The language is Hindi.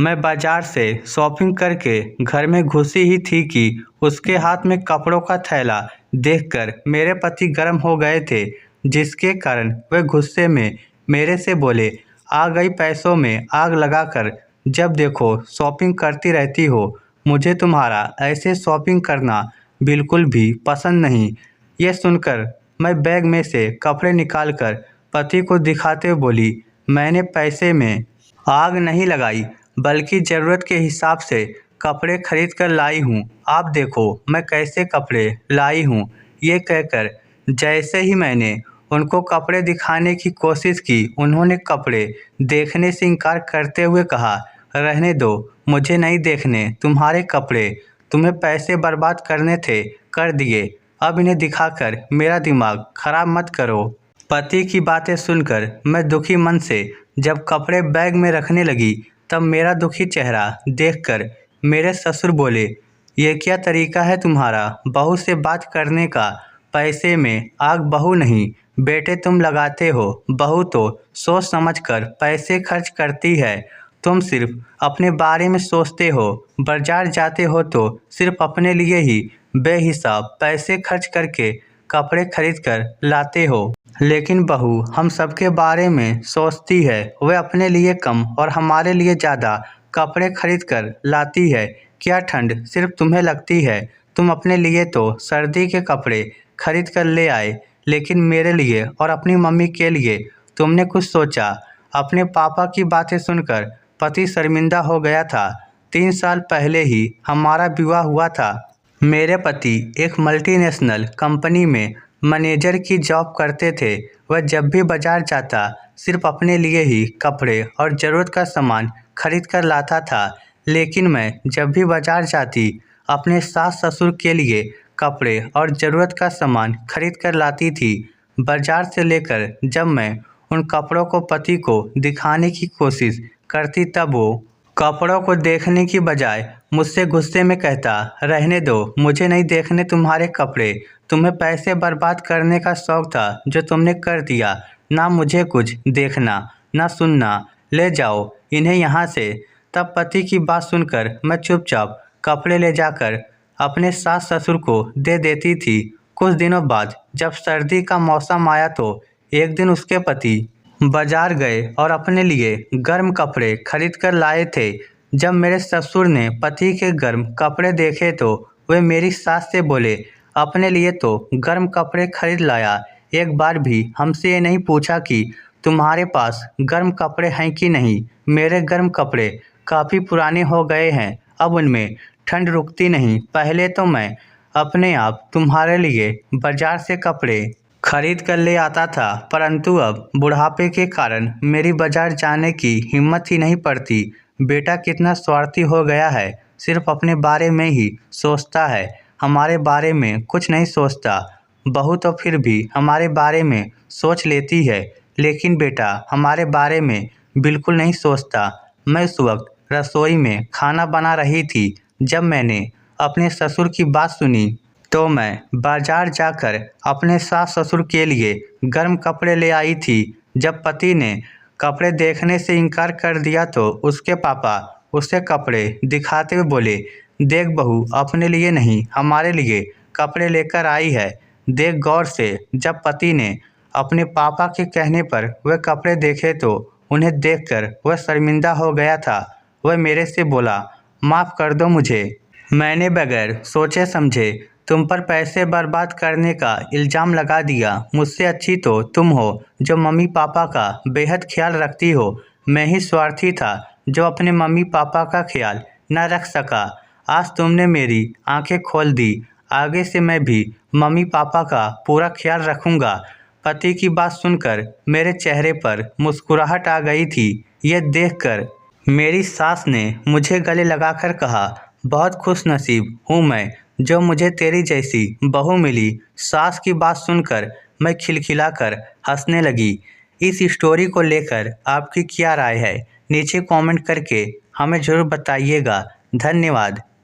मैं बाजार से शॉपिंग करके घर में घुसी ही थी कि उसके हाथ में कपड़ों का थैला देखकर मेरे पति गर्म हो गए थे, जिसके कारण वे गुस्से में मेरे से बोले, आ गई पैसों में आग लगाकर। जब देखो शॉपिंग करती रहती हो। मुझे तुम्हारा ऐसे शॉपिंग करना बिल्कुल भी पसंद नहीं। ये सुनकर मैं बैग में से कपड़े निकालकर पति को दिखाते हुए बोली, मैंने पैसे में आग नहीं लगाई, बल्कि ज़रूरत के हिसाब से कपड़े खरीद कर लाई हूँ। आप देखो मैं कैसे कपड़े लाई हूँ। ये कहकर जैसे ही मैंने उनको कपड़े दिखाने की कोशिश की, उन्होंने कपड़े देखने से इनकार करते हुए कहा, रहने दो, मुझे नहीं देखने तुम्हारे कपड़े। तुम्हें पैसे बर्बाद करने थे, कर दिए। अब इन्हें दिखाकर मेरा दिमाग खराब मत करो। पति की बातें सुनकर मैं दुखी मन से जब कपड़े बैग में रखने लगी, तब मेरा दुखी चेहरा देखकर मेरे ससुर बोले, ये क्या तरीका है तुम्हारा बहू से बात करने का। पैसे में आग बहू नहीं, बेटे तुम लगाते हो। बहू तो सोच समझकर पैसे खर्च करती है। तुम सिर्फ अपने बारे में सोचते हो। बाजार जाते हो तो सिर्फ अपने लिए ही बेहिसाब पैसे खर्च करके कपड़े खरीद कर लाते हो। लेकिन बहू हम सबके बारे में सोचती है। वह अपने लिए कम और हमारे लिए ज़्यादा कपड़े खरीद कर लाती है। क्या ठंड सिर्फ तुम्हें लगती है? तुम अपने लिए तो सर्दी के कपड़े खरीद कर ले आए, लेकिन मेरे लिए और अपनी मम्मी के लिए तुमने कुछ सोचा? अपने पापा की बातें सुनकर पति शर्मिंदा हो गया था। 3 साल पहले ही हमारा विवाह हुआ था। मेरे पति एक मल्टीनेशनल कंपनी में मैनेजर की जॉब करते थे। वह जब भी बाजार जाता सिर्फ अपने लिए ही कपड़े और ज़रूरत का सामान खरीद कर लाता था, लेकिन मैं जब भी बाजार जाती अपने सास ससुर के लिए कपड़े और ज़रूरत का सामान खरीद कर लाती थी। बाजार से लेकर जब मैं उन कपड़ों को पति को दिखाने की कोशिश करती, तब वो कपड़ों को देखने की बजाय मुझसे गुस्से में कहता, रहने दो, मुझे नहीं देखने तुम्हारे कपड़े। तुम्हें पैसे बर्बाद करने का शौक था, जो तुमने कर दिया। ना मुझे कुछ देखना ना सुनना, ले जाओ इन्हें यहाँ से। तब पति की बात सुनकर मैं चुपचाप कपड़े ले जाकर अपने सास ससुर को दे देती थी। कुछ दिनों बाद जब सर्दी का मौसम आया तो एक दिन उसके पति बाजार गए और अपने लिए गर्म कपड़े खरीद कर लाए थे। जब मेरे ससुर ने पति के गर्म कपड़े देखे तो वे मेरी सास से बोले, अपने लिए तो गर्म कपड़े खरीद लाया, एक बार भी हमसे ये नहीं पूछा कि तुम्हारे पास गर्म कपड़े हैं कि नहीं। मेरे गर्म कपड़े काफ़ी पुराने हो गए हैं, अब उनमें ठंड रुकती नहीं। पहले तो मैं अपने आप तुम्हारे लिए बाजार से कपड़े खरीद कर ले आता था, परंतु अब बुढ़ापे के कारण मेरी बाजार जाने की हिम्मत ही नहीं पड़ती। बेटा कितना स्वार्थी हो गया है, सिर्फ अपने बारे में ही सोचता है, हमारे बारे में कुछ नहीं सोचता। बहू तो फिर भी हमारे बारे में सोच लेती है, लेकिन बेटा हमारे बारे में बिल्कुल नहीं सोचता। मैं उस वक्त रसोई में खाना बना रही थी। जब मैंने अपने ससुर की बात सुनी तो मैं बाजार जाकर अपने सास ससुर के लिए गर्म कपड़े ले आई थी। जब पति ने कपड़े देखने से इनकार कर दिया तो उसके पापा उसे कपड़े दिखाते हुए बोले, देख बहू, अपने लिए नहीं हमारे लिए कपड़े लेकर आई है, देख गौर से। जब पति ने अपने पापा के कहने पर वह कपड़े देखे तो उन्हें देखकर वह शर्मिंदा हो गया था। वह मेरे से बोला, माफ़ कर दो मुझे, मैंने बगैर सोचे समझे तुम पर पैसे बर्बाद करने का इल्ज़ाम लगा दिया। मुझसे अच्छी तो तुम हो जो मम्मी पापा का बेहद ख्याल रखती हो। मैं ही स्वार्थी था जो अपने मम्मी पापा का ख्याल न रख सका। आज तुमने मेरी आंखें खोल दी, आगे से मैं भी मम्मी पापा का पूरा ख्याल रखूँगा। पति की बात सुनकर मेरे चेहरे पर मुस्कुराहट आ गई थी। यह देखकर मेरी सास ने मुझे गले लगाकर कहा, बहुत खुशनसीब हूँ मैं जो मुझे तेरी जैसी बहू मिली। सास की बात सुनकर मैं खिलखिलाकर हंसने लगी। इस स्टोरी को लेकर आपकी क्या राय है, नीचे कमेंट करके हमें ज़रूर बताइएगा। धन्यवाद।